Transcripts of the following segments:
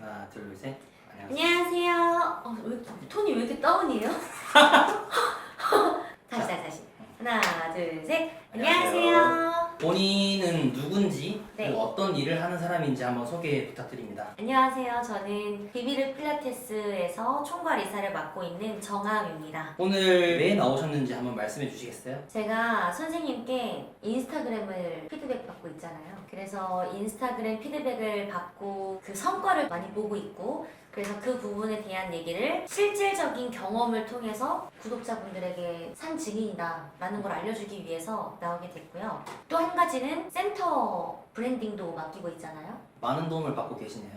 하나, 둘, 셋. 안녕하세요. 톤이 왜 이렇게 다운이에요? 다시. 하나, 둘, 셋. 안녕하세요. 본인은 누군지 네. 그리고 어떤 일을 하는 사람인지 한번 소개 부탁드립니다. 안녕하세요. 저는 비비르 필라테스에서 총괄 이사를 맡고 있는 정아입니다. 오늘 왜 나오셨는지 한번 말씀해 주시겠어요? 제가 선생님께 인스타그램을 피드백 받고 있잖아요. 그래서 인스타그램 피드백을 받고 그 성과를 많이 보고 있고, 그래서 그 부분에 대한 얘기를 실질적인 경험을 통해서 구독자분들에게 산 증인이다 라는 걸 알려주기 위해서 나오게 됐고요. 또 한 가지는 센터 브랜딩도 맡기고 있잖아요. 많은 도움을 받고 계시네요.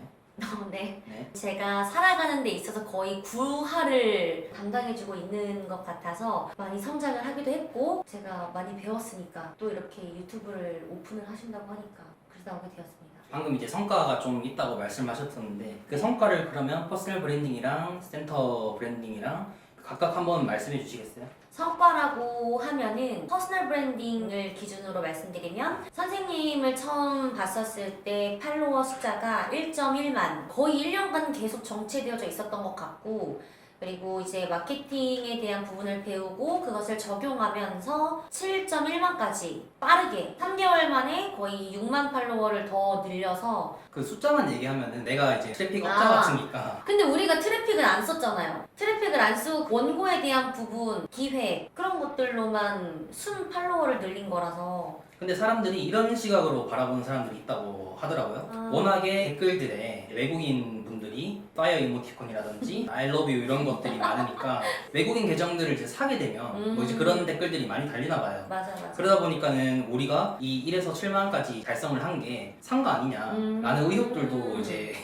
네. 네. 제가 살아가는 데 있어서 거의 구할을 담당해주고 있는 것 같아서 많이 성장을 하기도 했고, 제가 많이 배웠으니까 또 이렇게 유튜브를 오픈을 하신다고 하니까 그래서 나오게 되었습니다. 방금 이제 성과가 좀 있다고 말씀하셨었는데 그 성과를 그러면 퍼스널 브랜딩이랑 센터 브랜딩이랑 각각 한번 말씀해 주시겠어요? 성과라고 하면은 퍼스널 브랜딩을 기준으로 말씀드리면, 선생님을 처음 봤었을 때 팔로워 숫자가 1.1만, 거의 1년간 계속 정체되어져 있었던 것 같고, 그리고 이제 마케팅에 대한 부분을 배우고 그것을 적용하면서 7.1만까지 빠르게 3개월 만에 거의 6만 팔로워를 더 늘려서. 그 숫자만 얘기하면은 내가 이제 트래픽 업자 같으니까. 근데 우리가 트래픽을 안 썼잖아요. 트래픽을 안 쓰고 원고에 대한 부분, 기획 그런 것들로만 순 팔로워를 늘린 거라서. 근데 사람들이 이런 시각으로 바라보는 사람들이 있다고 하더라고요. 워낙에 댓글들에 외국인 분들이 파이어 이모티콘이라든지 I love you 이런 것들이 많으니까 외국인 계정들을 이제 사게 되면 뭐 이제 그런 댓글들이 많이 달리나 봐요. 맞아. 그러다 보니까는 우리가 이 1에서 7만까지 달성을 한 게 산 거 아니냐라는 의혹들도 이제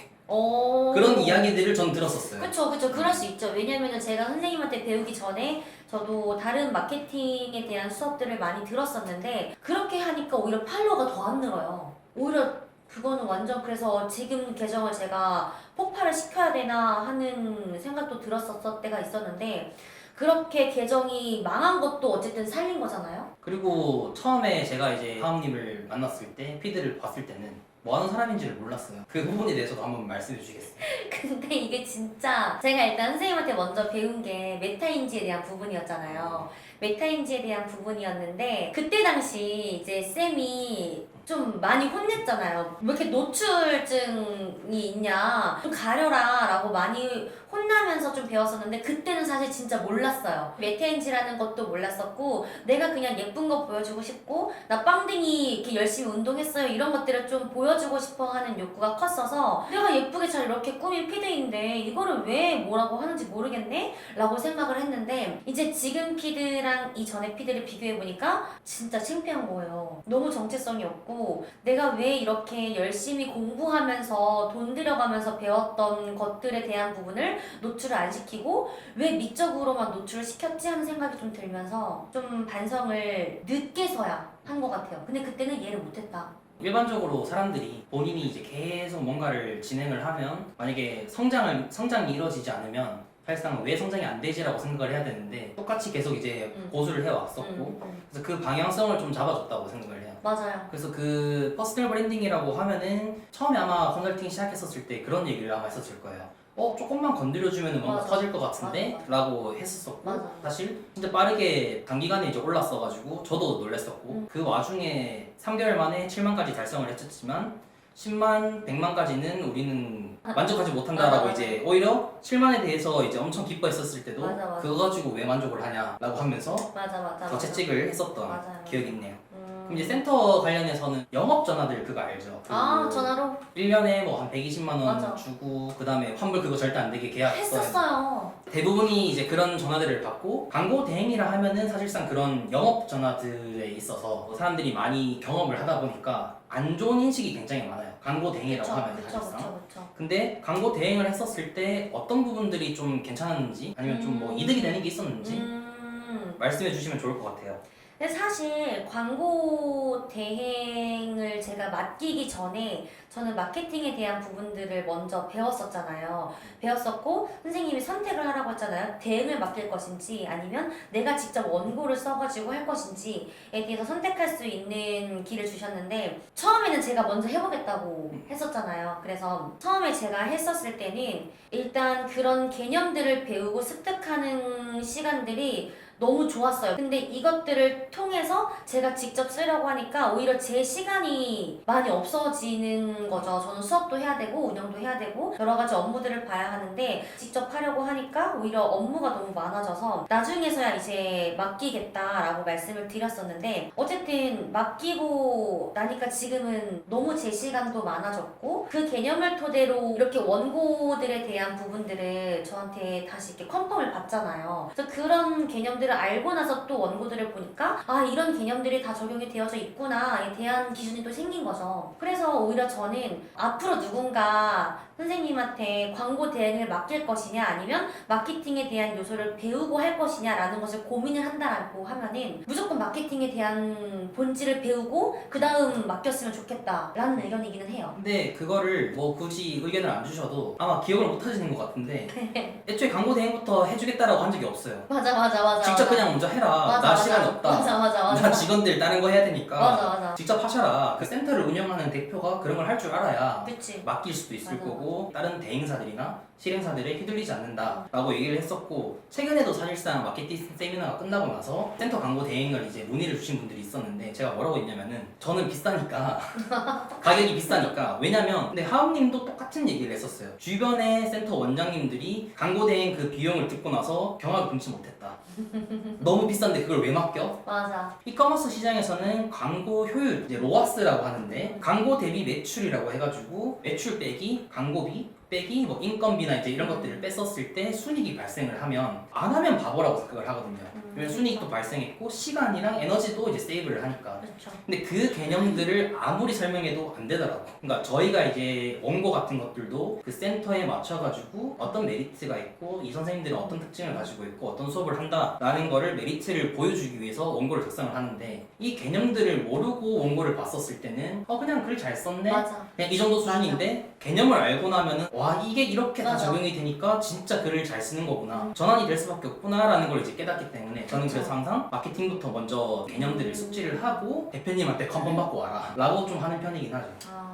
그런 이야기들을 전 들었었어요. 그쵸. 그럴 수 있죠. 왜냐면은 제가 선생님한테 배우기 전에 저도 다른 마케팅에 대한 수업들을 많이 들었었는데, 그렇게 하니까 오히려 팔로워가 더 안 늘어요. 오히려 그거는 완전, 그래서 지금 계정을 제가 폭발을 시켜야 되나 하는 생각도 들었었을 때가 있었는데, 그렇게 계정이 망한 것도 어쨌든 살린 거잖아요. 그리고 처음에 제가 이제 하음님을 만났을 때 피드를 봤을 때는 뭐 하는 사람인지를 몰랐어요. 그 부분에 대해서도 한번 말씀해 주시겠어요? 근데 이게 진짜 제가 일단 선생님한테 먼저 배운 게 메타인지에 대한 부분이었잖아요. 메타인지에 대한 부분이었는데, 그때 당시 이제 쌤이 좀 많이 혼냈잖아요. 왜 이렇게 노출증이 있냐, 좀 가려라 라고 많이 혼나면서 좀 배웠었는데, 그때는 사실 진짜 몰랐어요. 메타인지라는 것도 몰랐었고, 내가 그냥 예쁜 거 보여주고 싶고, 나 빵댕이 이렇게 열심히 운동했어요 이런 것들을 좀 보여주고 싶어 하는 욕구가 컸어서, 내가 예쁘게 잘 이렇게 꾸민 피드인데 이거를 왜 뭐라고 하는지 모르겠네? 라고 생각을 했는데, 이제 지금 피드랑 이전의 피드를 비교해보니까 진짜 창피한 거예요. 너무 정체성이 없고, 내가 왜 이렇게 열심히 공부하면서 돈 들여가면서 배웠던 것들에 대한 부분을 노출을 안 시키고 왜 미적으로만 노출을 시켰지 하는 생각이 좀 들면서 좀 반성을 늦게서야 한 것 같아요. 근데 그때는 이해를 못했다. 일반적으로 사람들이 본인이 이제 계속 뭔가를 진행을 하면 만약에 성장이 이루어지지 않으면 사실상 왜 성장이 안 되지라고 생각을 해야 되는데, 똑같이 계속 이제 고수를 해왔었고 그래서 그 방향성을 좀 잡아줬다고 생각을 해요. 맞아요. 그래서 그 퍼스널 브랜딩이라고 하면은 처음에 아마 컨설팅 시작했었을 때 그런 얘기를 아마 했었을 거예요. 조금만 건드려주면 뭔가 맞아. 터질 것 같은데? 맞아. 라고 했었었고, 맞아. 사실 진짜 빠르게 단기간에 이제 올랐어가지고 저도 놀랬었고, 그 와중에 3개월 만에 7만까지 달성을 했었지만 10만, 100만까지는 우리는 만족하지 못한다라고 맞아. 이제 오히려 7만에 대해서 이제 엄청 기뻐했었을 때도 맞아. 그거 가지고 왜 만족을 하냐라고 하면서 맞아. 더 채찍을 했었던 맞아요. 기억이 있네요. 그럼 이제 센터 관련해서는 영업 전화들 그거 알죠? 전화로 1년에 뭐 한 120만 원 맞아. 주고 그 다음에 환불 그거 절대 안 되게 계약서에 했었어요. 대부분이 이제 그런 전화들을 받고, 광고 대행이라 하면은 사실상 그런 영업 전화들에 있어서 사람들이 많이 경험을 하다 보니까 안 좋은 인식이 굉장히 많아요. 광고 대행이라고 하면 사실상. 근데 광고 대행을 했었을 때 어떤 부분들이 좀 괜찮았는지 아니면 좀 뭐 이득이 되는 게 있었는지 말씀해 주시면 좋을 것 같아요. 근데 사실 광고 대행을 제가 맡기기 전에 저는 마케팅에 대한 부분들을 먼저 배웠었잖아요. 배웠었고 선생님이 선택을 하라고 했잖아요. 대행을 맡길 것인지 아니면 내가 직접 원고를 써가지고 할 것인지에 대해서 선택할 수 있는 길을 주셨는데 처음에는 제가 먼저 해보겠다고 했었잖아요. 그래서 처음에 제가 했었을 때는 일단 그런 개념들을 배우고 습득하는 시간들이 너무 좋았어요. 근데 이것들을 통해서 제가 직접 쓰려고 하니까 오히려 제 시간이 많이 없어지는 거죠. 저는 수업도 해야 되고 운영도 해야 되고 여러 가지 업무들을 봐야 하는데 직접 하려고 하니까 오히려 업무가 너무 많아져서 나중에서야 이제 맡기겠다라고 말씀을 드렸었는데 어쨌든 맡기고 나니까 지금은 너무 제 시간도 많아졌고 그 개념을 토대로 이렇게 원고들에 대한 부분들을 저한테 다시 이렇게 컨펌을 받잖아요. 그래서 그런 개념들을 알고 나서 또 원고들을 보니까 아 이런 개념들이 다 적용이 되어져 있구나에 대한 기준이 또 생긴 거죠. 그래서 오히려 저는 앞으로 누군가 선생님한테 광고 대행을 맡길 것이냐 아니면 마케팅에 대한 요소를 배우고 할 것이냐라는 것을 고민을 한다라고 하면은 무조건 마케팅에 대한 본질을 배우고 그 다음 맡겼으면 좋겠다라는 의견이기는 해요. 근데 그거를 뭐 굳이 의견을 안 주셔도 아마 기억을 못 하시는 것 같은데 애초에 광고 대행부터 해주겠다라고 한 적이 없어요. 맞아. 직접 그냥 먼저 해라. 맞아, 나 맞아. 시간이 없다. 맞아. 나 직원들 다른 거 해야 되니까 맞아. 직접 하셔라. 그 센터를 운영하는 대표가 그런 걸 할 줄 알아야 그치. 맡길 수도 있을 맞아. 거고 다른 대행사들이나 실행사들에 휘둘리지 않는다라고 얘기를 했었고 최근에도 사실상 마케팅 세미나가 끝나고 나서 센터 광고 대행을 이제 문의를 주신 분들이 있었는데 제가 뭐라고 했냐면은 저는 비싸니까 가격이 비싸니까 왜냐면 근데 하음님도 똑같은 얘기를 했었어요. 주변의 센터 원장님들이 광고 대행 그 비용을 듣고 나서 경악을 금치 못했다. 너무 비싼데 그걸 왜 맡겨? 맞아. 이커머스 시장에서는 광고 효율, 이제 로아스라고 하는데 광고 대비 매출이라고 해가지고 매출 빼기 광고비 빼기 뭐 인건비나 이제 이런 것들을 뺐었을 때 순이익이 발생을 하면 안 하면 바보라고 생각을 하거든요. 왜냐면 순이익도 발생했고 시간이랑 에너지도 이제 세이브를 하니까. 그렇죠. 근데 그 개념들을 아무리 설명해도 안 되더라고. 그러니까 저희가 이제 원고 같은 것들도 그 센터에 맞춰가지고 어떤 메리트가 있고 이 선생님들은 어떤 특징을 가지고 있고 어떤 수업을 한다라는 거를 메리트를 보여주기 위해서 원고를 작성을 하는데 이 개념들을 모르고 원고를 봤었을 때는 그냥 글 잘 썼네. 맞아. 그냥 이 정도 수준인데 개념을 알고 나면은 와 이게 이렇게 다 맞아. 적용이 되니까 진짜 글을 잘 쓰는 거구나 전환이 될 수밖에 없구나라는 걸 이제 깨닫기 때문에 저는 그쵸. 그래서 항상 마케팅부터 먼저 개념들을 숙지를 하고 대표님한테 컨펌 받고 와라 라고 좀 하는 편이긴 하죠.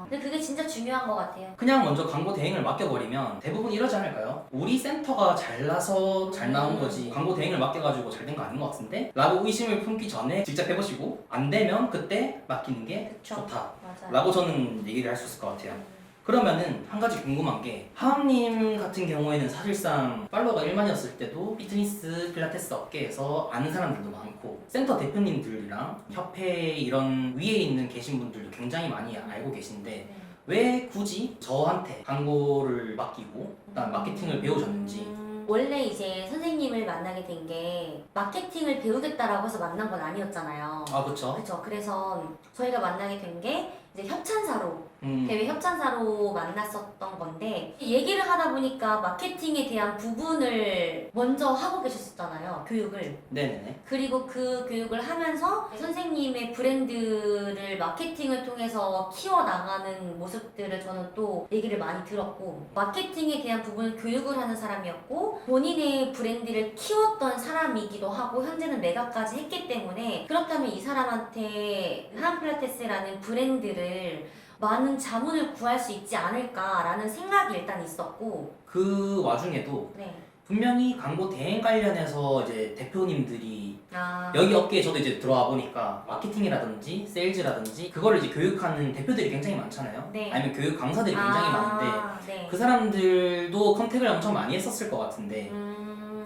근데 그게 진짜 중요한 것 같아요. 그냥 먼저 광고 대행을 맡겨버리면 대부분 이러지 않을까요? 우리 센터가 잘나서 잘 나온 거지 광고 대행을 맡겨가지고 잘 된 거 아닌 것 같은데? 라고 의심을 품기 전에 직접 해보시고 안 되면 그때 맡기는 게 그쵸. 좋다 맞아요. 라고 저는 얘기를 할 수 있을 것 같아요. 그러면은 한 가지 궁금한 게 하음님 같은 경우에는 사실상 팔로워가 1만이었을 때도 피트니스 필라테스 업계에서 아는 사람들도 많고 센터 대표님들이랑 협회 이런 위에 있는 계신 분들도 굉장히 많이 알고 계신데 네. 왜 굳이 저한테 광고를 맡기고 그다음 마케팅을 배우셨는지. 원래 이제 선생님을 만나게 된 게 마케팅을 배우겠다라고 해서 만난 건 아니었잖아요. 아 그쵸? 그렇죠. 그래서 저희가 만나게 된 게 이제 협찬사로 대외 협찬사로 만났었던 건데 얘기를 하다 보니까 마케팅에 대한 부분을 먼저 하고 계셨었잖아요. 교육을. 네네네. 그리고 그 교육을 하면서 선생님의 브랜드를 마케팅을 통해서 키워나가는 모습들을 저는 또 얘기를 많이 들었고 마케팅에 대한 부분을 교육을 하는 사람이었고 본인의 브랜드를 키웠던 사람이기도 하고 현재는 매각까지 했기 때문에 그렇다면 이 사람한테 하암필라테스라는 브랜드를 많은 자문을 구할 수 있지 않을까라는 생각이 일단 있었고 그 와중에도 네. 분명히 광고 대행 관련해서 이제 대표님들이 아, 여기 업계에 저도 이제 들어와 보니까 마케팅이라든지 세일즈라든지 그거를 이제 교육하는 대표들이 굉장히 많잖아요. 네. 아니면 교육 강사들이 굉장히 많은데 네. 그 사람들도 컨택을 엄청 많이 했었을 것 같은데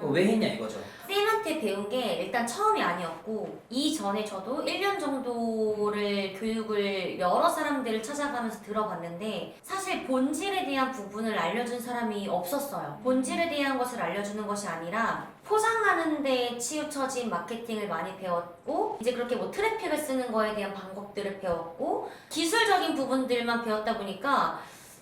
왜 했냐 이거죠. 쌤한테 배운 게 일단 처음이 아니었고 이전에 저도 1년 정도를 교육을 여러 사람들을 찾아가면서 들어봤는데 사실 본질에 대한 부분을 알려준 사람이 없었어요. 본질에 대한 것을 알려주는 것이 아니라 포장하는 데 치우쳐진 마케팅을 많이 배웠고 이제 그렇게 뭐 트래픽을 쓰는 거에 대한 방법들을 배웠고 기술적인 부분들만 배웠다 보니까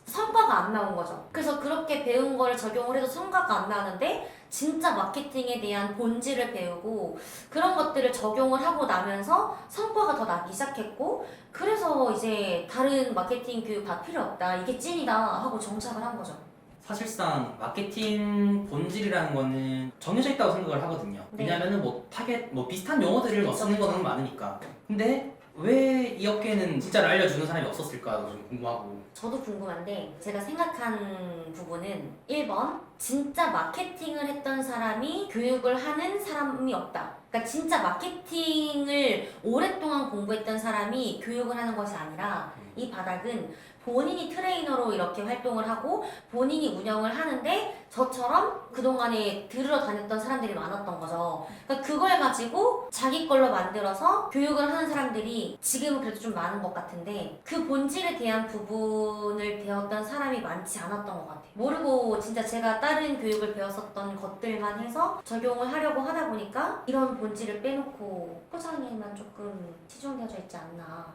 성과가 안 나온 거죠. 그래서 그렇게 배운 거를 적용을 해도 성과가 안 나는데 진짜 마케팅에 대한 본질을 배우고 그런 것들을 적용을 하고 나면서 성과가 더 나기 시작했고, 그래서 이제 다른 마케팅 교육 다 필요 없다, 이게 찐이다 하고 정착을 한 거죠. 사실상 마케팅 본질이라는 거는 정해져 있다고 생각을 하거든요. 네. 왜냐면은 뭐 타겟 뭐 비슷한 용어들을 뭐 쓰는 거는 많으니까. 근데 왜 이 업계는 진짜를 알려주는 사람이 없었을까 좀 궁금하고. 저도 궁금한데, 제가 생각한 부분은 1번, 진짜 마케팅을 했던 사람이 교육을 하는 사람이 없다. 그러니까 진짜 마케팅을 오랫동안 공부했던 사람이 교육을 하는 것이 아니라 이 바닥은 본인이 트레이너로 이렇게 활동을 하고 본인이 운영을 하는데 저처럼 그동안에 들으러 다녔던 사람들이 많았던 거죠. 그러니까 그걸 가지고 자기 걸로 만들어서 교육을 하는 사람들이 지금은 그래도 좀 많은 것 같은데, 그 본질에 대한 부분을 배웠던 사람이 많지 않았던 것 같아요. 모르고 진짜 제가 다른 교육을 배웠었던 것들만 해서 적용을 하려고 하다 보니까 이런 본질을 빼놓고 포장에만 조금 치중되어져 있지 않나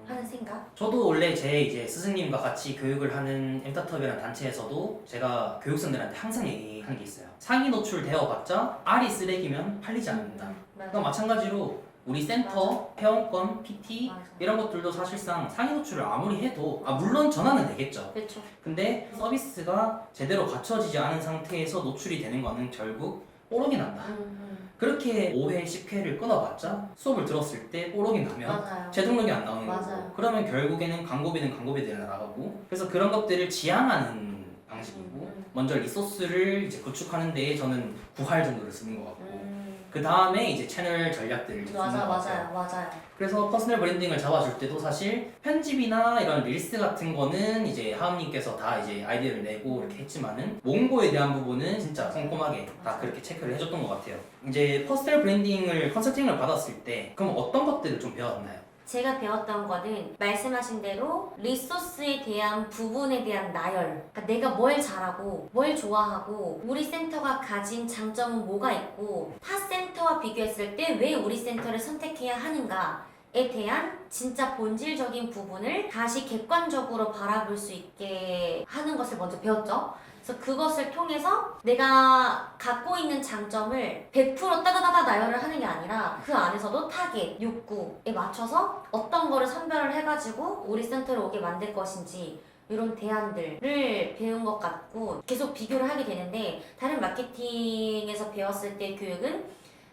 하는 생각? 저도 원래 제 이제 스승님과 같이 교육을 하는 엠타터비라는 단체에서도 제가 교육생들한테 항상 얘기하는 게 있어요. 상위 노출 되어봤자 알이 쓰레기면 팔리지 않는다. 그러니까 마찬가지로 우리 센터, 회원권, PT 맞아. 이런 것들도 사실상 상위 노출을 아무리 해도 물론 전환은 되겠죠. 그렇죠. 근데 서비스가 제대로 갖춰지지 않은 상태에서 노출이 되는 거는 결국 뽀록이 난다. 그렇게 5회, 10회를 끊어봤자 수업을 들었을 때 뽀록이 나면 맞아요. 제동력이 안 나오는 거고, 맞아요. 그러면 결국에는 광고비는 광고비대로 나가고, 그래서 그런 것들을 지향하는 방식이고, 먼저 리소스를 이제 구축하는 데에 저는 9할 정도를 쓰는 것 같고, 그 다음에 이제 채널 전략들을 쓰는 것 같아요. 맞아요. 그래서 퍼스널 브랜딩을 잡아줄 때도 사실 편집이나 이런 릴스 같은 거는 이제 하은님께서 다 이제 아이디어를 내고 이렇게 했지만은 몽고에 대한 부분은 진짜 꼼꼼하게 다 맞아요. 그렇게 체크를 해줬던 것 같아요. 이제 퍼스널 브랜딩을 컨설팅을 받았을 때 그럼 어떤 것들을 좀 배웠나요? 제가 배웠던 거는 말씀하신 대로 리소스에 대한 부분에 대한 나열, 그러니까 내가 뭘 잘하고 뭘 좋아하고 우리 센터가 가진 장점은 뭐가 있고 타 센터와 비교했을 때 왜 우리 센터를 선택해야 하는가에 대한 진짜 본질적인 부분을 다시 객관적으로 바라볼 수 있게 하는 것을 먼저 배웠죠. 그래서 그것을 통해서 내가 갖고 있는 장점을 100% 따다다다 나열을 하는 게 아니라 그 안에서도 타겟, 욕구에 맞춰서 어떤 거를 선별을 해가지고 우리 센터로 오게 만들 것인지 이런 대안들을 배운 것 같고, 계속 비교를 하게 되는데, 다른 마케팅에서 배웠을 때 교육은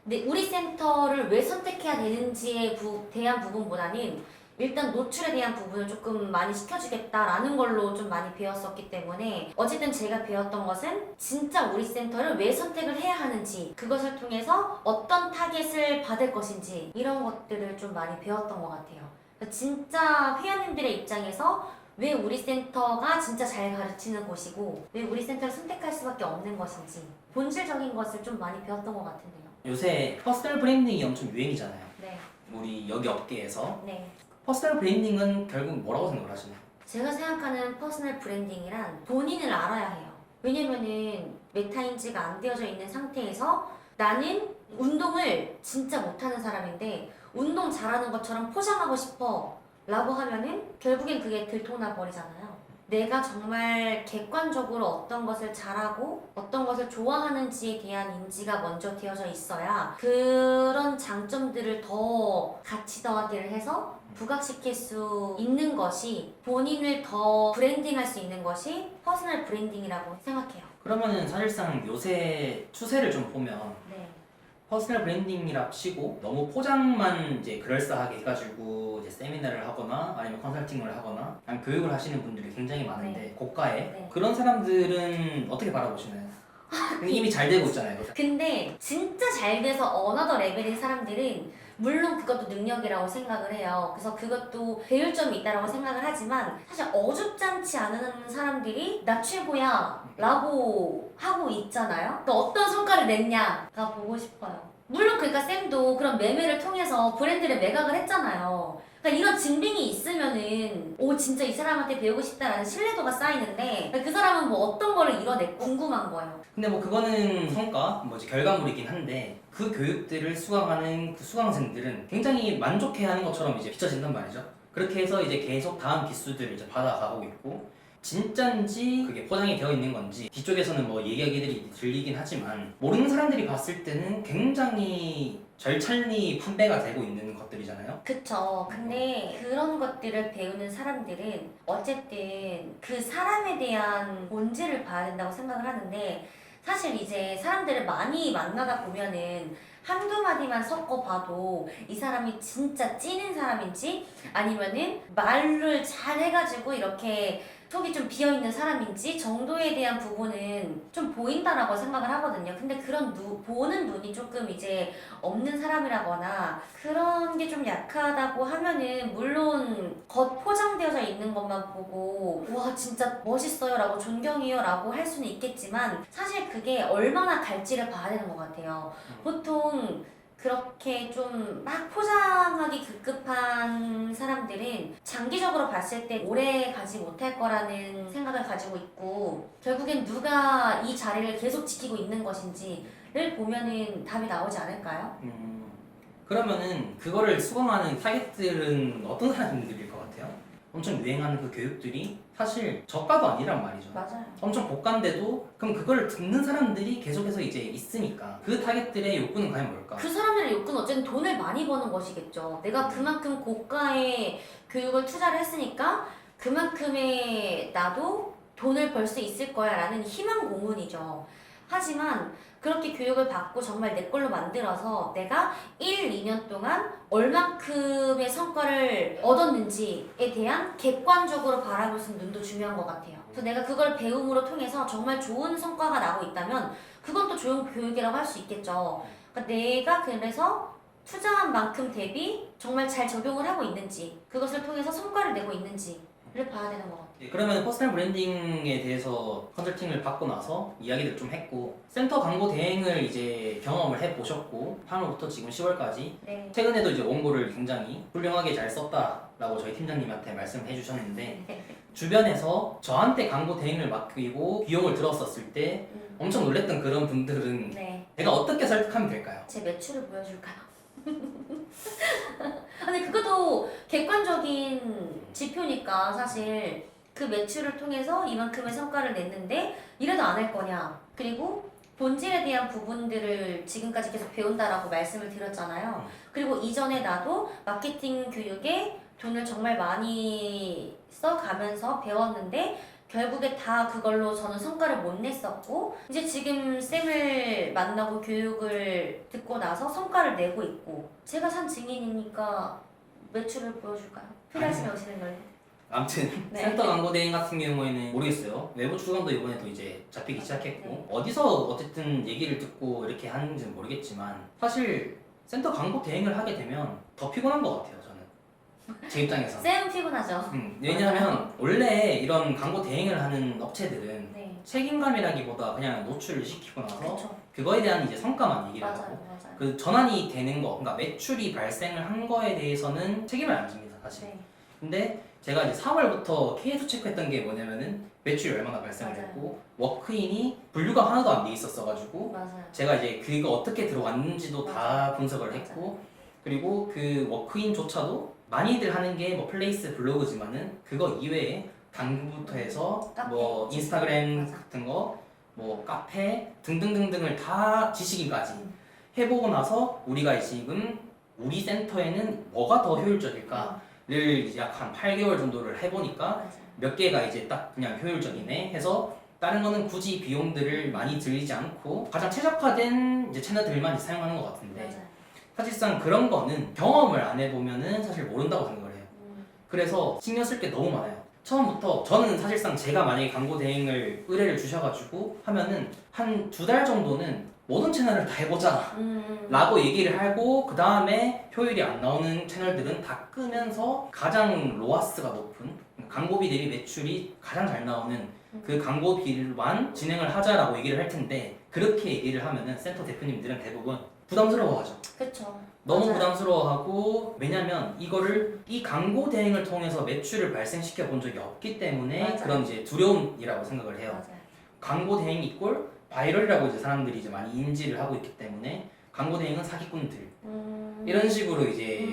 근데 우리 센터를 왜 선택해야 되는지에 대한 부분보다는 일단 노출에 대한 부분을 조금 많이 시켜주겠다라는 걸로 좀 많이 배웠었기 때문에, 어쨌든 제가 배웠던 것은 진짜 우리 센터를 왜 선택을 해야 하는지, 그것을 통해서 어떤 타겟을 받을 것인지 이런 것들을 좀 많이 배웠던 것 같아요. 그러니까 진짜 회원님들의 입장에서 왜 우리 센터가 진짜 잘 가르치는 곳이고 왜 우리 센터를 선택할 수밖에 없는 것인지 본질적인 것을 좀 많이 배웠던 것 같은데요. 요새 퍼스널 브랜딩이 엄청 유행이잖아요. 네, 우리 여기 업계에서. 네. 퍼스널 브랜딩은 결국 뭐라고 생각을 하시나요? 제가 생각하는 퍼스널 브랜딩이란 본인을 알아야 해요. 왜냐면은 메타인지가 안 되어져 있는 상태에서 나는 운동을 진짜 못하는 사람인데 운동 잘하는 것처럼 포장하고 싶어 라고 하면은 결국엔 그게 들통나 버리잖아요. 내가 정말 객관적으로 어떤 것을 잘하고 어떤 것을 좋아하는지에 대한 인지가 먼저 되어져 있어야 그런 장점들을 더 가치 더하기를 해서 부각시킬 수 있는 것이, 본인을 더 브랜딩할 수 있는 것이 퍼스널 브랜딩이라고 생각해요. 그러면은 사실상 요새 추세를 좀 보면 네. 퍼스널 브랜딩이라 치고 너무 포장만 이제 그럴싸하게 해가지고 이제 세미나를 하거나 아니면 컨설팅을 하거나 아니면 교육을 하시는 분들이 굉장히 많은데 고가에 네. 그런 사람들은 어떻게 바라보시나요? 이미 잘 되고 있잖아요. 근데 진짜 잘 돼서 어나더 레벨인 사람들은 물론 그것도 능력이라고 생각을 해요. 그래서 그것도 배울 점이 있다고 생각을 하지만 사실 어줍잖지 않은 사람들이 나 최고야 라고 하고 있잖아요. 또 어떤 성과를 냈냐가 보고 싶어요. 물론 그러니까 쌤도 그런 매매를 통해서 브랜드를 매각을 했잖아요. 그러니까 이런 증빙이 있으면은 오 진짜 이 사람한테 배우고 싶다라는 신뢰도가 쌓이는데 그 사람은 뭐 어떤 거를 이뤄냈고 궁금한 거예요. 근데 뭐 그거는 성과, 뭐지 결과물이긴 한데 그 교육들을 수강하는 그 수강생들은 굉장히 만족해하는 것처럼 이제 비춰진단 말이죠. 그렇게 해서 이제 계속 다음 기수들을 이제 받아가고 있고, 진짠지 그게 포장이 되어 있는 건지 뒤쪽에서는 뭐 얘기하기들이 들리긴 하지만 모르는 사람들이 봤을 때는 굉장히 절찬리 판매가 되고 있는 것들이잖아요. 그쵸. 근데 그런 것들을 배우는 사람들은 어쨌든 그 사람에 대한 본질을 봐야 된다고 생각을 하는데 사실 이제 사람들을 많이 만나다 보면은 한두 마디만 섞어 봐도 이 사람이 진짜 찌는 사람인지 아니면은 말을 잘 해가지고 이렇게 속이 좀 비어있는 사람인지 정도에 대한 부분은 좀 보인다라고 생각을 하거든요. 근데 그런 보는 눈이 조금 이제 없는 사람이라거나 그런 게 좀 약하다고 하면은 물론 겉 포장되어져 있는 것만 보고 와 진짜 멋있어요 라고 존경해요 라고 할 수는 있겠지만 사실 그게 얼마나 갈지를 봐야 되는 것 같아요. 보통 그렇게 좀 막 포장하기 급급한 사람들은 장기적으로 봤을 때 오래 가지 못할 거라는 생각을 가지고 있고 결국엔 누가 이 자리를 계속 지키고 있는 것인지를 보면은 답이 나오지 않을까요? 그러면은 그거를 수강하는 타겟들은 어떤 사람들일 것 같아요? 엄청 유행하는 그 교육들이 사실 저가도 아니란 말이죠. 맞아요. 엄청 고가인데도 그럼 그거를 듣는 사람들이 계속해서 이제 있으니까 그 타겟들의 욕구는 과연 뭘까? 그 사람들의 욕구는 어쨌든 돈을 많이 버는 것이겠죠. 내가 그만큼 고가의 교육을 투자를 했으니까 그만큼의 나도 돈을 벌 수 있을 거야 라는 희망 고문이죠. 하지만 그렇게 교육을 받고 정말 내 걸로 만들어서 내가 1, 2년 동안 얼만큼의 성과를 얻었는지에 대한 객관적으로 바라볼 수 있는 눈도 중요한 것 같아요. 그래서 내가 그걸 배움으로 통해서 정말 좋은 성과가 나고 있다면 그건 또 좋은 교육이라고 할 수 있겠죠. 그러니까 내가 그래서 투자한 만큼 대비 정말 잘 적용을 하고 있는지 그것을 통해서 성과를 내고 있는지를 봐야 되는 것 같아요. 그러면 퍼스널 브랜딩에 대해서 컨설팅을 받고 나서 이야기를 좀 했고 센터 광고 대행을 이제 경험을 해보셨고 8월부터 지금 10월까지 네. 최근에도 이제 원고를 굉장히 훌륭하게 잘 썼다라고 저희 팀장님한테 말씀해 주셨는데 주변에서 저한테 광고 대행을 맡기고 비용을 들었었을 때 엄청 놀랬던 그런 분들은 네. 제가 어떻게 설득하면 될까요? 제 매출을 보여줄까요? 근데 그것도 객관적인 지표니까 사실 그 매출을 통해서 이만큼의 성과를 냈는데 이래도 안 할 거냐 그리고 본질에 대한 부분들을 지금까지 계속 배운다라고 말씀을 드렸잖아요. 그리고 이전에 나도 마케팅 교육에 돈을 정말 많이 써가면서 배웠는데 결국에 다 그걸로 저는 성과를 못 냈었고 이제 지금 쌤을 만나고 교육을 듣고 나서 성과를 내고 있고 제가 산 증인이니까 매출을 보여줄까요? 필요하시면 오시는 걸로. 아무튼 네. 센터 광고 대행 같은 경우에는 모르겠어요. 외부 출강도 이번에도 이제 잡히기 시작했고 네. 어디서 어쨌든 얘기를 듣고 이렇게 하는지는 모르겠지만 사실 센터 광고 대행을 하게 되면 더 피곤한 것 같아요. 저는 제 입장에서. 쌤은 피곤하죠. 왜냐하면 원래 이런 광고 대행을 하는 업체들은 네. 책임감이라기보다 그냥 노출을 시키고 나서 그렇죠. 그거에 대한 이제 성과만 얘기를 맞아요. 하고 맞아요. 그 전환이 되는 거, 그러니까 매출이 발생을 한 거에 대해서는 책임을 안 집니다, 사실. 네. 근데 제가 이제 3월부터 계속 체크했던 게 뭐냐면은 매출이 얼마나 발생을 맞아요. 했고 워크인이 분류가 하나도 안 돼 있었어가지고 맞아요. 제가 이제 그거 어떻게 들어왔는지도 다 분석을 맞아요. 했고 그리고 그 워크인조차도 많이들 하는 게 뭐 플레이스 블로그지만은 그거 이외에 당구부터 해서 카페, 뭐 인스타그램 맞아. 같은 거 뭐 카페 등등등등을 다 지식인까지 음. 해보고 나서 우리가 지금 우리 센터에는 뭐가 더 효율적일까를 이제 약 한 8개월 정도를 해보니까 맞아요. 몇 개가 이제 딱 그냥 효율적이네 해서 다른 거는 굳이 비용들을 많이 들이지 않고 가장 최적화된 이제 채널들만 이제 사용하는 것 같은데 맞아요. 사실상 그런 거는 경험을 안 해보면은 사실 모른다고 생각을 해요. 음. 그래서 신경 쓸 게 너무 많아요. 처음부터 저는 사실상 제가 만약에 광고 대행을 의뢰를 주셔가지고 하면은 한 2달 정도는 모든 채널을 다 해보자 라고 얘기를 하고 그 다음에 효율이 안 나오는 채널들은 다 끄면서 가장 로아스가 높은 광고비 대비 매출이 가장 잘 나오는 그 광고비만 진행을 하자라고 얘기를 할 텐데 그렇게 얘기를 하면은 센터 대표님들은 대부분 부담스러워하죠. 그쵸. 너무 맞아요. 부담스러워하고 왜냐면 이거를 이 광고 대행을 통해서 매출을 발생시켜 본 적이 없기 때문에 맞아요. 그런 이제 두려움이라고 생각을 해요. 맞아요. 광고 대행 이꼴 바이럴이라고 이제 사람들이 이제 많이 인지를 하고 있기 때문에 광고 대행은 사기꾼들 이런 식으로 이제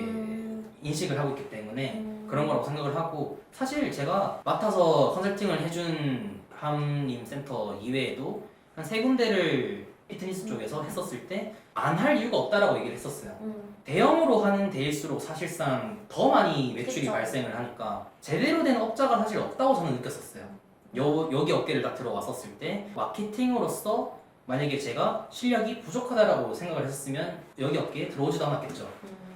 인식을 하고 있기 때문에 그런 거라고 생각을 하고, 사실 제가 맡아서 컨설팅을 해준 함님 센터 이외에도 한 세 군데를 피트니스 쪽에서 했었을 때 안 할 이유가 없다라고 얘기를 했었어요. 대형으로 하는 데일수록 사실상 더 많이 매출이 그쵸. 발생을 하니까 제대로 된 업자가 사실 없다고 저는 느꼈었어요. 여기 업계를 딱 들어왔었을 때 마케팅으로서 만약에 제가 실력이 부족하다라고 생각을 했으면 여기 업계에 들어오지도 않았겠죠.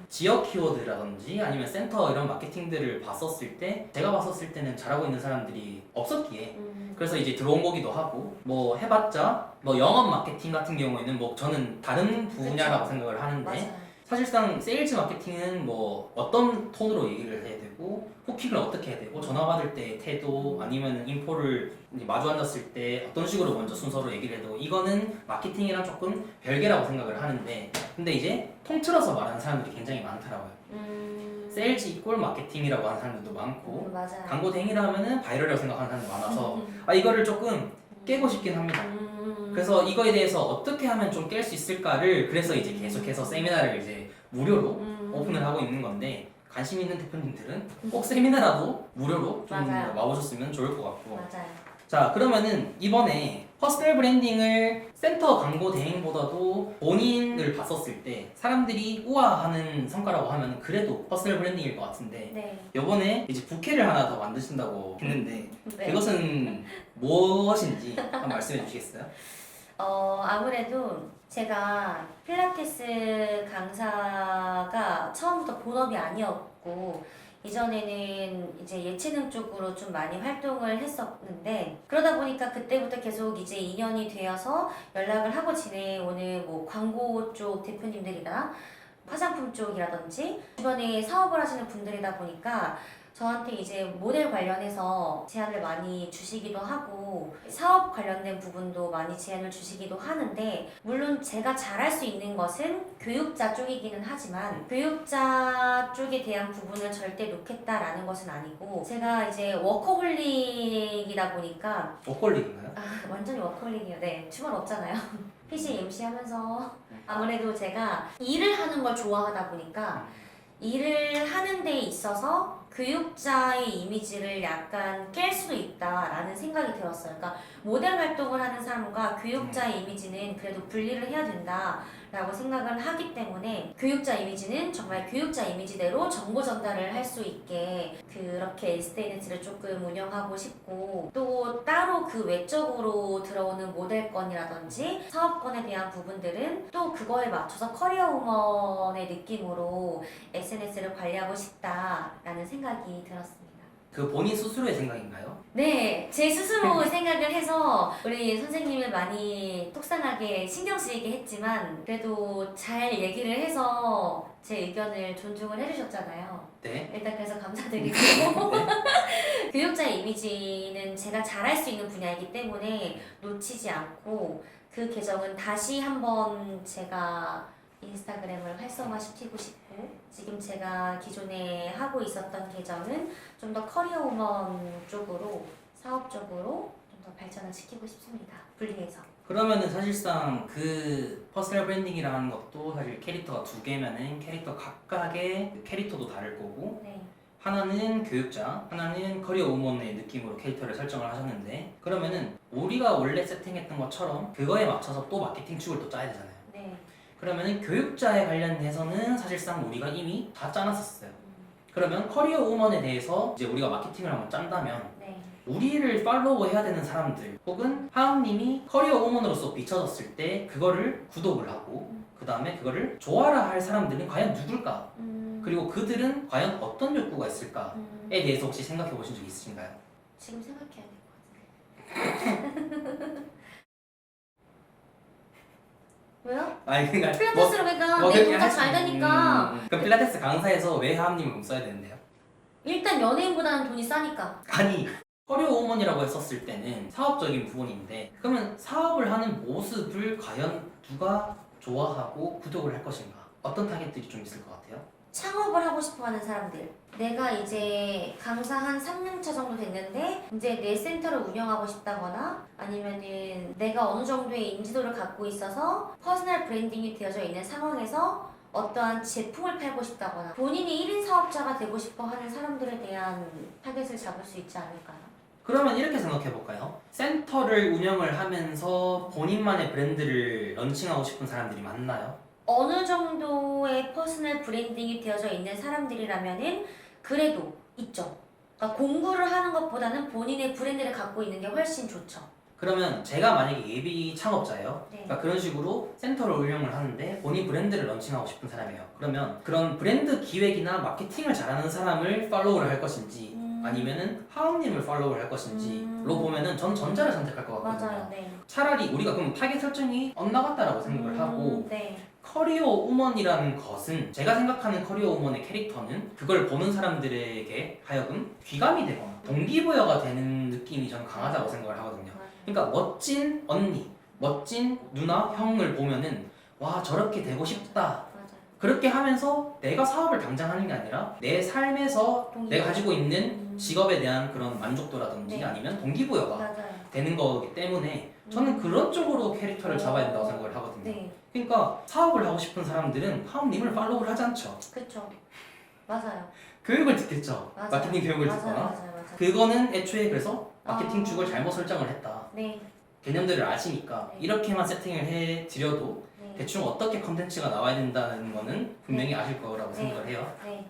지역 키워드라든지 아니면 센터 이런 마케팅들을 봤었을 때 제가 봤었을 때는 잘하고 있는 사람들이 없었기에 그래서 이제 들어온 거기도 하고, 뭐 해봤자 뭐 영업 마케팅 같은 경우에는 뭐 저는 다른 분야라고 그쵸. 생각을 하는데, 맞아요. 사실상 세일즈 마케팅은 뭐 어떤 톤으로 얘기를 해야 되고 후킹을 어떻게 해야 되고 전화 받을 때 태도 아니면 인포를 이제 마주 앉았을 때 어떤 식으로 먼저 순서로 얘기를 해도 이거는 마케팅이랑 조금 별개라고 생각을 하는데, 근데 이제 통틀어서 말하는 사람들이 굉장히 많더라고요. 세일즈 이꼴 마케팅이라고 하는 사람들도 많고 맞아요. 광고 대행이라 하면은 바이럴이라고 생각하는 사람도 많아서 이거를 조금 깨고 싶긴 합니다. 그래서 이거에 대해서 어떻게 하면 좀 깰 수 있을까를 그래서 이제 계속해서 세미나를 이제 무료로 오픈을 하고 있는 건데, 관심 있는 대표님들은 꼭 세미나라도 무료로 좀 맞아요. 와보셨으면 좋을 것 같고. 맞아요. 자, 그러면은 이번에 퍼스널 브랜딩을 센터 광고 대행보다도 본인을 봤었을 때 사람들이 우아하는 성과라고 하면 그래도 퍼스널 브랜딩일 것 같은데, 네. 이번에 이제 부캐를 하나 더 만드신다고 했는데 네. 그것은 무엇인지 한번 말씀해 주시겠어요? 아무래도 제가 필라테스 강사가 처음부터 본업이 아니었고, 이전에는 이제 예체능 쪽으로 좀 많이 활동을 했었는데, 그러다 보니까 그때부터 계속 이제 인연이 되어서 연락을 하고 지내오는 뭐 광고 쪽 대표님들이나 화장품 쪽이라든지 주변에 사업을 하시는 분들이다 보니까 저한테 이제 모델 관련해서 제안을 많이 주시기도 하고 사업 관련된 부분도 많이 제안을 주시기도 하는데, 물론 제가 잘할 수 있는 것은 교육자 쪽이기는 하지만 교육자 쪽에 대한 부분을 절대 놓겠다라는 것은 아니고, 제가 이제 워커홀릭이다 보니까 옷걸리인가요? 완전히 워커홀릭이에요. 네, 주말 없잖아요. PC MC 하면서 아무래도 제가 일을 하는 걸 좋아하다 보니까 일을 하는 데 있어서 교육자의 이미지를 약간 깰 수도 있다라는 생각이 들었어요. 그러니까 모델 활동을 하는 사람과 교육자의 이미지는 그래도 분리를 해야 된다라고 생각을 하기 때문에, 교육자 이미지는 정말 교육자 이미지대로 정보 전달을 할 수 있게 그렇게 SNS를 조금 운영하고 싶고, 또 따로 그 외적으로 들어오는 모델건이라든지 사업건에 대한 부분들은 또 그거에 맞춰서 커리어 우먼의 느낌으로 SNS를 관리하고 싶다라는 생각이 들었습니다. 그 본인 스스로의 생각인가요? 네, 제 스스로 생각을 해서 우리 선생님을 많이 속상하게 신경 쓰이게 했지만 그래도 잘 얘기를 해서 제 의견을 존중을 해주셨잖아요. 네. 일단 그래서 감사드리고 네. 교육자의 이미지는 제가 잘할 수 있는 분야이기 때문에 놓치지 않고 그 계정은 다시 한번 제가 인스타그램을 활성화시키고 싶고, 지금 제가 기존에 하고 있었던 계정은 좀 더 커리어 우먼 쪽으로 사업적으로 좀 더 발전을 시키고 싶습니다. 분리해서. 그러면은 사실상 그 퍼스널 브랜딩이라는 것도 사실 캐릭터가 두 개면은 캐릭터 각각의 그 캐릭터도 다를 거고, 네. 하나는 교육자, 하나는 커리어 우먼의 느낌으로 캐릭터를 설정을 하셨는데, 그러면은 우리가 원래 세팅했던 것처럼 그거에 맞춰서 또 마케팅 축을 또 짜야 되잖아요. 네. 그러면은 교육자에 관련해서는 사실상 우리가 이미 다 짜놨었어요. 그러면 커리어 우먼에 대해서 이제 우리가 마케팅을 한번 짠다면 네. 우리를 팔로우 해야 되는 사람들, 혹은 하은님이 커리어 우먼으로서 비춰졌을 때 그거를 구독을 하고 그 다음에 그거를 좋아라 할 사람들은 과연 누굴까? 그리고 그들은 과연 어떤 욕구가 있을까에 대해서 혹시 생각해 보신 적 있으신가요? 지금 생각해야 될 것 같은데. 왜요? 아니 그러니까 필라테스로 내가 뭐 내 그렇게 동작 할 수- 잘 되니까. 그 필라테스 강사에서 왜 하은님을 좀 써야 되는데요? 일단 연예인보다는 돈이 싸니까. 아니, 커리어 우먼이라고 했었을 때는 사업적인 부분인데, 그러면 사업을 하는 모습을 과연 누가 좋아하고 구독을 할 것인가? 어떤 타겟들이 좀 있을 것 같아요? 창업을 하고 싶어 하는 사람들. 내가 이제 강사 한 3년차 정도 됐는데 이제 내 센터를 운영하고 싶다거나, 아니면은 내가 어느 정도의 인지도를 갖고 있어서 퍼스널 브랜딩이 되어져 있는 상황에서 어떠한 제품을 팔고 싶다거나 본인이 1인 사업자가 되고 싶어 하는 사람들에 대한 타겟을 잡을 수 있지 않을까요? 그러면 이렇게 생각해 볼까요? 센터를 운영을 하면서 본인만의 브랜드를 런칭하고 싶은 사람들이 많나요? 어느 정도의 퍼스널 브랜딩이 되어져 있는 사람들이라면은 그래도 있죠. 그러니까 공부를 하는 것보다는 본인의 브랜드를 갖고 있는 게 훨씬 좋죠. 그러면 제가 만약에 예비 창업자예요. 네. 그러니까 그런 식으로 센터를 운영을 하는데 본인 브랜드를 런칭하고 싶은 사람이에요. 그러면 그런 브랜드 기획이나 마케팅을 잘하는 사람을 팔로우를 할 것인지 아니면은 하은님을 팔로우를 할 것인지로 보면은 전 전자를 선택할 것 같거든요. 맞아요. 네. 차라리 우리가 그럼 타겟 설정이 엇나갔다라고 생각을 하고 네. 커리어 우먼이라는 것은 제가 생각하는 커리어 우먼의 캐릭터는 그걸 보는 사람들에게 하여금 귀감이 되거나 동기부여가 되는 느낌이 저는 강하다고 생각을 하거든요. 맞아요. 그러니까 멋진 언니, 멋진 누나, 형을 보면은 와 저렇게 되고 싶다. 맞아요. 그렇게 하면서 내가 사업을 당장 하는 게 아니라 내 삶에서 동기부여. 내가 가지고 있는 직업에 대한 그런 만족도라든지 네. 아니면 동기부여가 맞아요. 되는 거기 때문에 저는 그런 쪽으로 캐릭터를 잡아야 된다고 생각을 하거든요. 네. 그러니까 사업을 하고 싶은 사람들은 하은님을 팔로우를 하지 않죠. 그렇죠. 맞아요. 교육을 듣겠죠. 맞아요. 마케팅 교육을 맞아요. 듣거나. 맞아요. 그거는 애초에 그래서 마케팅 아. 축을 잘못 설정을 했다. 네. 개념들을 아시니까 네. 이렇게만 세팅을 해드려도 네. 대충 어떻게 컨텐츠가 나와야 된다는 거는 분명히 아실 거라고 네. 생각을 해요. 네.